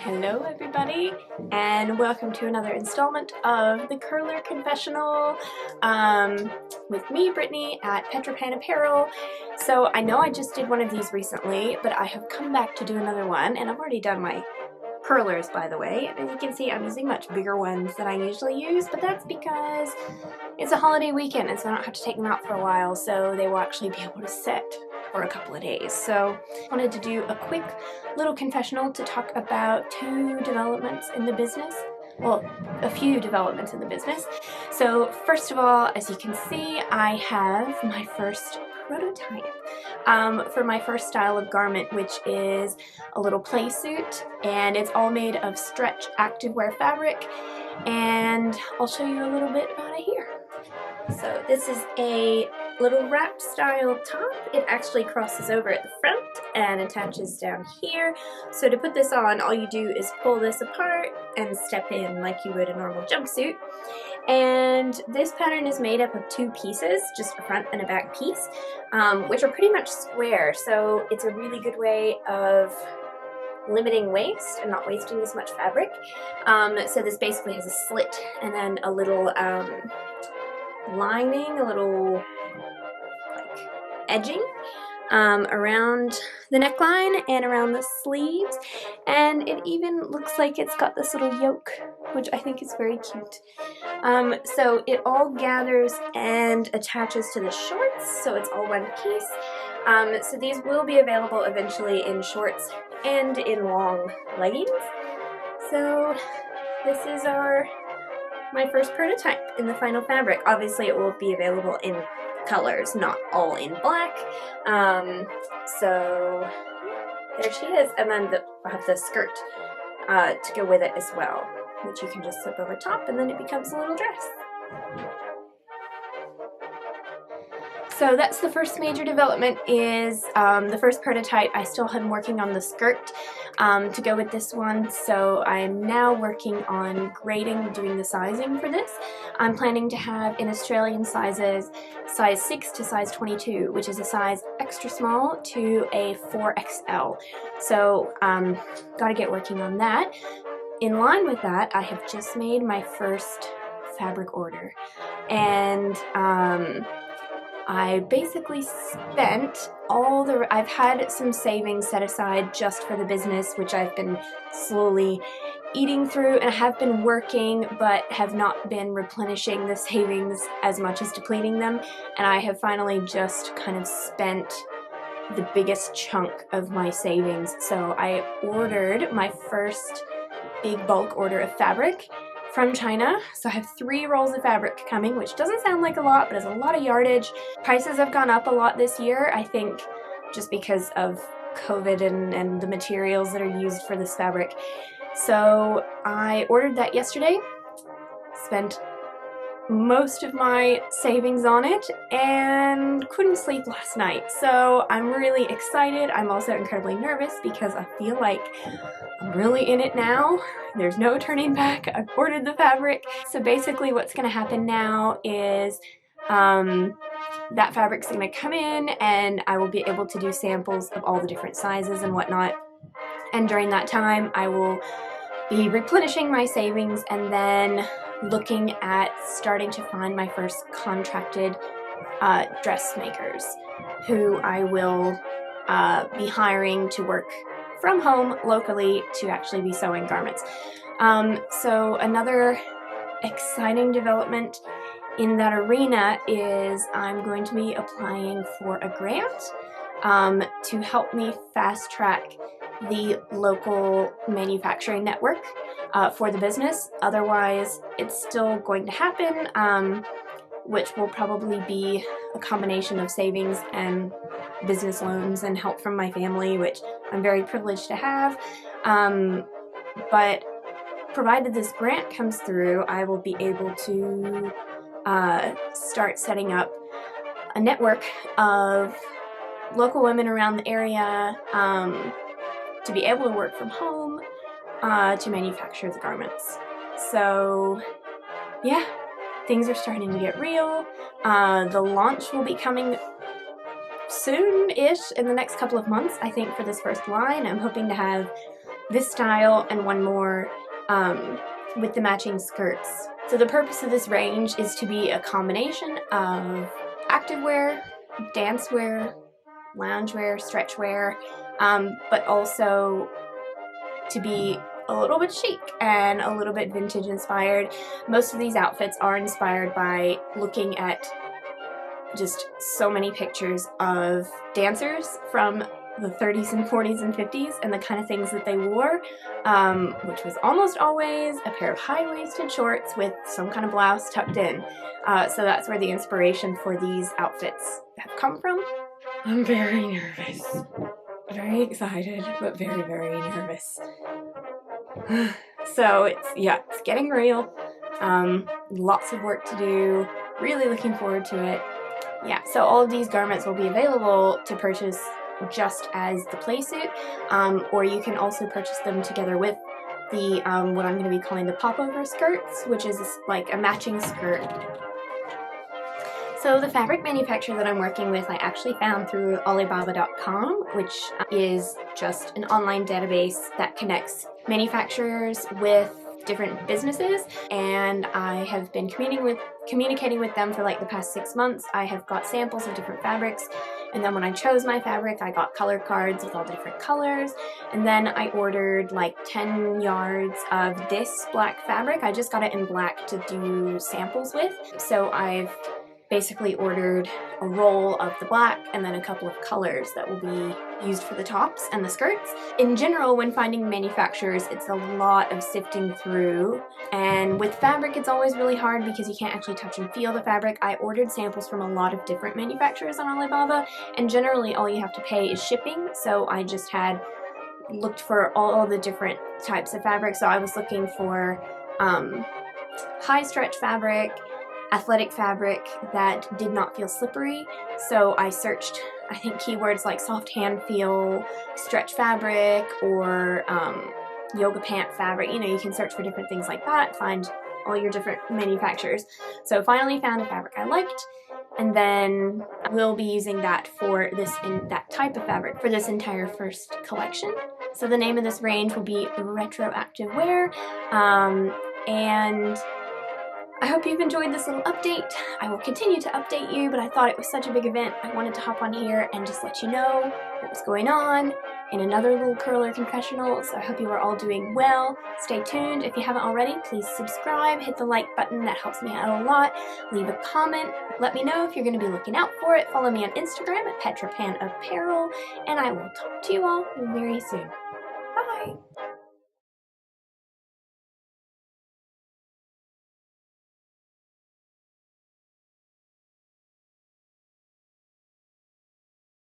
Hello everybody, and welcome to another installment of the Curler Confessional with me, Brittany, at Petra Pan Apparel. So I know I just did one of these recently, but I have come back to do another one, and I've already done my curlers, by the way. And as you can see, I'm using much bigger ones than I usually use, but that's because it's a holiday weekend, and so I don't have to take them out for a while, so they will actually be able to set for a couple of days. So I wanted to do a quick little confessional to talk about two developments in the business. Well, a few developments in the business. So first of all, as you can see, I have my first prototype for my first style of garment, which is a little play suit, and it's all made of stretch activewear fabric, and I'll show you a little bit about it here. So this is a little wrap style top. It actually crosses over at the front and attaches down here. So to put this on, all you do is pull this apart and step in like you would a normal jumpsuit. And this pattern is made up of two pieces, just a front and a back piece, which are pretty much square. So it's a really good way of limiting waste and not wasting as much fabric. So this basically has a slit and then a little lining, a little like edging around the neckline and around the sleeves, and it even looks like it's got this little yoke, which I think is very cute. So it all gathers and attaches to the shorts, so it's all one piece. So these will be available eventually in shorts and in long leggings. So this is my first prototype in the final fabric. Obviously it will be available in colors, not all in black. So there she is, and then I'll have the skirt to go with it as well, which you can just slip over top and then it becomes a little dress. So that's the first major development, is the first prototype. I still am working on the skirt to go with this one, so I'm now working on grading, doing the sizing for this. I'm planning to have in Australian sizes, size 6 to size 22, which is a size extra small to a 4XL. So gotta get working on that. In line with that, I have just made my first fabric order, and I basically spent I've had some savings set aside just for the business, which I've been slowly eating through, and I have been working but have not been replenishing the savings as much as depleting them, and I have finally just kind of spent the biggest chunk of my savings. So I ordered my first big bulk order of fabric from China. So I have 3 rolls of fabric coming, which doesn't sound like a lot, but it's a lot of yardage. Prices have gone up a lot this year, I think just because of COVID and the materials that are used for this fabric. So I ordered that yesterday, spent most of my savings on it, and couldn't sleep last night. So I'm really excited. I'm also incredibly nervous because I feel like I'm really in it now. There's no turning back. I've ordered the fabric. So basically what's going to happen now is that fabric's going to come in, and I will be able to do samples of all the different sizes and whatnot. And during that time, I will be replenishing my savings and then looking at starting to find my first contracted dressmakers who I will be hiring to work from home locally to actually be sewing garments. So another exciting development in that arena is I'm going to be applying for a grant to help me fast track the local manufacturing network for the business. Otherwise, it's still going to happen, which will probably be a combination of savings and business loans and help from my family, which I'm very privileged to have. But provided this grant comes through, I will be able to start setting up a network of local women around the area to be able to work from home to manufacture the garments. So yeah, things are starting to get real. The launch will be coming soon-ish, in the next couple of months, I think, for this first line. I'm hoping to have this style and one more with the matching skirts. So the purpose of this range is to be a combination of activewear, dancewear, loungewear, stretchwear, but also to be a little bit chic and a little bit vintage inspired. Most of these outfits are inspired by looking at just so many pictures of dancers from the 30s and 40s and 50s and the kind of things that they wore, which was almost always a pair of high-waisted shorts with some kind of blouse tucked in. So that's where the inspiration for these outfits have come from. I'm very nervous. Very excited, but very, very nervous. So it's getting real. Lots of work to do. Really looking forward to it. Yeah, so all of these garments will be available to purchase just as the playsuit, or you can also purchase them together with the what I'm going to be calling the popover skirts, which is like a matching skirt. So the fabric manufacturer that I'm working with I actually found through Alibaba.com, which is just an online database that connects manufacturers with different businesses, and I have been communicating with them for like the past 6 months. I have got samples of different fabrics, and then when I chose my fabric I got color cards with all different colors, and then I ordered like 10 yards of this black fabric. I just got it in black to do samples with, so I've basically ordered a roll of the black and then a couple of colors that will be used for the tops and the skirts. In general, when finding manufacturers, it's a lot of sifting through, and with fabric it's always really hard because you can't actually touch and feel the fabric. I ordered samples from a lot of different manufacturers on Alibaba, and generally all you have to pay is shipping, so I just had looked for all the different types of fabric. So I was looking for high stretch fabric, athletic fabric that did not feel slippery, so I searched, I think, keywords like soft hand feel, stretch fabric, or yoga pant fabric. You know, you can search for different things like that, find all your different manufacturers. So finally found a fabric I liked, and then we'll be using that for that type of fabric for this entire first collection. So the name of this range will be Retroactive Wear, and I hope you've enjoyed this little update. I will continue to update you, but I thought it was such a big event, I wanted to hop on here and just let you know what was going on in another little curler confessional. So I hope you are all doing well. Stay tuned. If you haven't already, please subscribe, hit the like button, that helps me out a lot. Leave a comment, let me know if you're going to be looking out for it. Follow me on Instagram at PetraPanApparel, and I will talk to you all very soon. Bye!